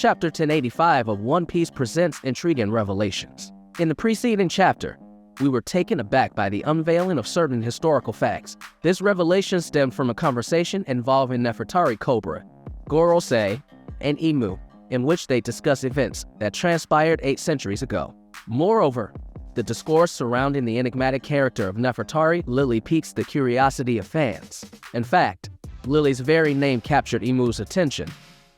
Chapter 1085 of One Piece presents intriguing revelations. In the preceding chapter, we were taken aback by the unveiling of certain historical facts. This revelation stemmed from a conversation involving Nefertari Cobra, Gorosei, and Imu, in which they discuss events that transpired 8 centuries ago. Moreover, the discourse surrounding the enigmatic character of Nefertari Lily piques the curiosity of fans. In fact, Lily's very name captured Imu's attention,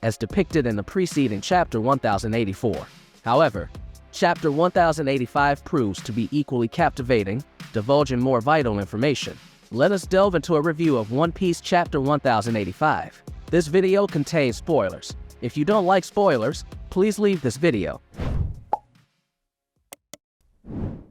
as depicted in the preceding Chapter 1084. However, Chapter 1085 proves to be equally captivating, divulging more vital information. Let us delve into a review of One Piece Chapter 1085. This video contains spoilers. If you don't like spoilers, please leave this video.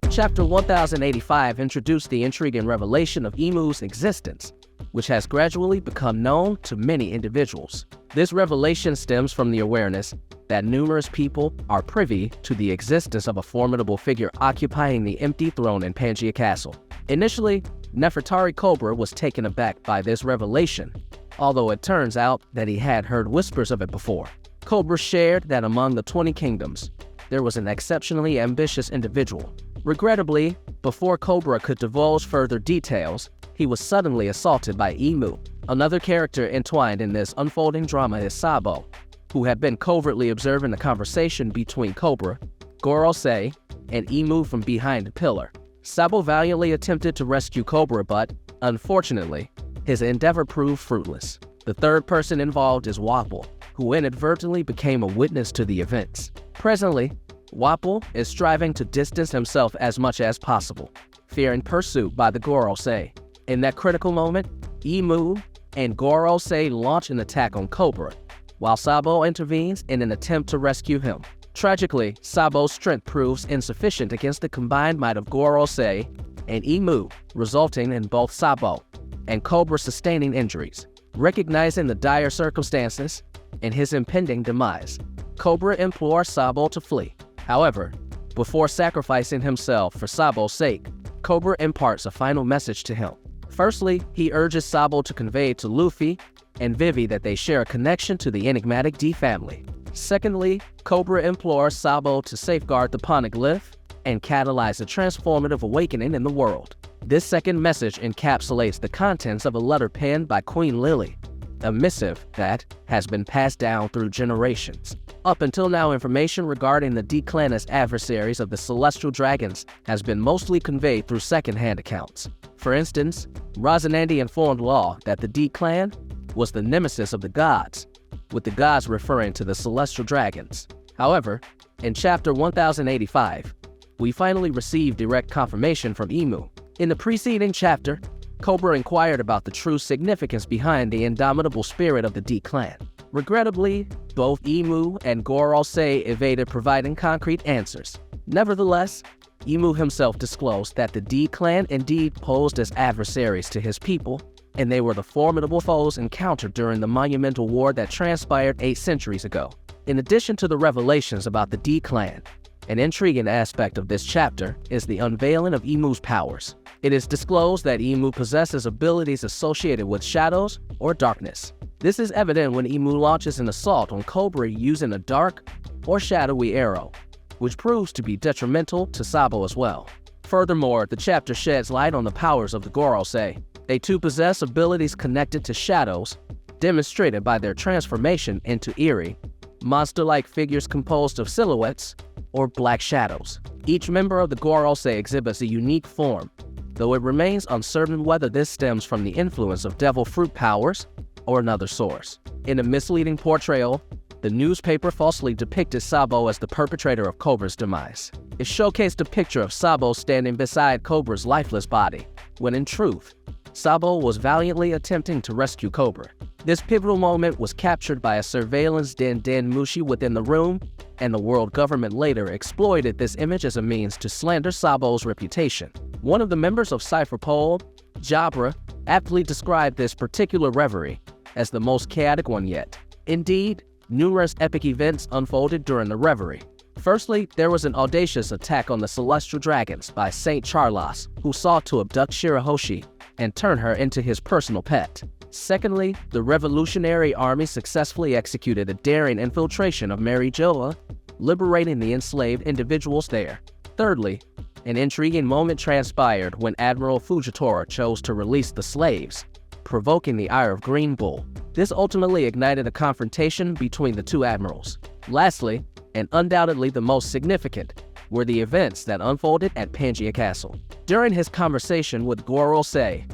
Chapter 1085 introduced the intriguing revelation of Imu's existence, which has gradually become known to many individuals. This revelation stems from the awareness that numerous people are privy to the existence of a formidable figure occupying the empty throne in Pangaea Castle. Initially, Nefertari Cobra was taken aback by this revelation, although it turns out that he had heard whispers of it before. Cobra shared that among the 20 kingdoms, there was an exceptionally ambitious individual. Regrettably, before Cobra could divulge further details, he was suddenly assaulted by Imu. Another character entwined in this unfolding drama is Sabo, who had been covertly observing the conversation between Cobra, Gorosei, and Imu from behind a pillar. Sabo valiantly attempted to rescue Cobra, but, unfortunately, his endeavor proved fruitless. The third person involved is Wapol, who inadvertently became a witness to the events. Presently, Wapol is striving to distance himself as much as possible, fearing pursuit by the Gorosei. In that critical moment, Imu and Gorosei launch an attack on Cobra, while Sabo intervenes in an attempt to rescue him. Tragically, Sabo's strength proves insufficient against the combined might of Gorosei and Imu, resulting in both Sabo and Cobra sustaining injuries. Recognizing the dire circumstances and his impending demise, Cobra implores Sabo to flee. However, before sacrificing himself for Sabo's sake, Cobra imparts a final message to him. Firstly, he urges Sabo to convey to Luffy and Vivi that they share a connection to the enigmatic D family. Secondly, Cobra implores Sabo to safeguard the Poneglyph and catalyze a transformative awakening in the world. This second message encapsulates the contents of a letter penned by Queen Lily, a missive that has been passed down through generations. Up until now, information regarding the D clan as adversaries of the Celestial Dragons has been mostly conveyed through second-hand accounts. For instance, Rosinante informed Law that the D clan was the nemesis of the gods, with the gods referring to the Celestial Dragons. However, in Chapter 1085, we finally received direct confirmation from Imu. In the preceding chapter, Cobra inquired about the true significance behind the indomitable spirit of the D clan. Regrettably, both Imu and Gorosei evaded providing concrete answers. Nevertheless, Imu himself disclosed that the D clan indeed posed as adversaries to his people, and they were the formidable foes encountered during the monumental war that transpired 8 centuries ago. In addition to the revelations about the D clan, an intriguing aspect of this chapter is the unveiling of Imu's powers. It is disclosed that Imu possesses abilities associated with shadows or darkness. This is evident when Imu launches an assault on Cobra using a dark or shadowy arrow, which proves to be detrimental to Sabo as well. Furthermore, the chapter sheds light on the powers of the Gorosei. They too possess abilities connected to shadows, demonstrated by their transformation into eerie, monster-like figures composed of silhouettes or black shadows. Each member of the Gorosei exhibits a unique form, though it remains uncertain whether this stems from the influence of devil fruit powers or another source. In a misleading portrayal, the newspaper falsely depicted Sabo as the perpetrator of Cobra's demise. It showcased a picture of Sabo standing beside Cobra's lifeless body, when in truth, Sabo was valiantly attempting to rescue Cobra. This pivotal moment was captured by a surveillance Den Mushi within the room, and the world government later exploited this image as a means to slander Sabo's reputation. One of the members of Cypher Pole, Jabra, aptly described this particular reverie as the most chaotic one yet. Indeed, numerous epic events unfolded during the reverie. Firstly, there was an audacious attack on the Celestial Dragons by Saint Charlos, who sought to abduct Shirahoshi and turn her into his personal pet. Secondly, the Revolutionary Army successfully executed a daring infiltration of Marijoa, liberating the enslaved individuals there. Thirdly, an intriguing moment transpired when Admiral Fujitora chose to release the slaves, provoking the ire of Green Bull. This ultimately ignited a confrontation between the two admirals. Lastly, and undoubtedly the most significant, were the events that unfolded at Pangaea Castle. During his conversation with Gorosei,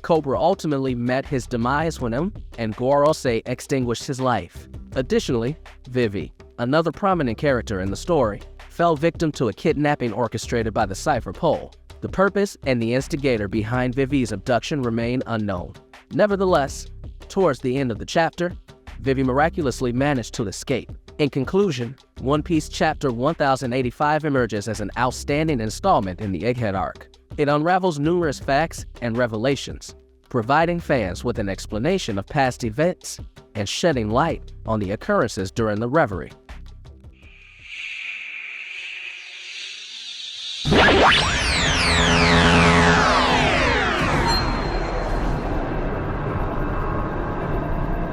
Cobra ultimately met his demise when and Gorosei extinguished his life. Additionally, Vivi, another prominent character in the story, fell victim to a kidnapping orchestrated by the Cypher Pole. The purpose and the instigator behind Vivi's abduction remain unknown. Nevertheless, towards the end of the chapter, Vivi miraculously managed to escape. In conclusion, One Piece Chapter 1085 emerges as an outstanding installment in the Egghead arc. It unravels numerous facts and revelations, providing fans with an explanation of past events and shedding light on the occurrences during the Reverie.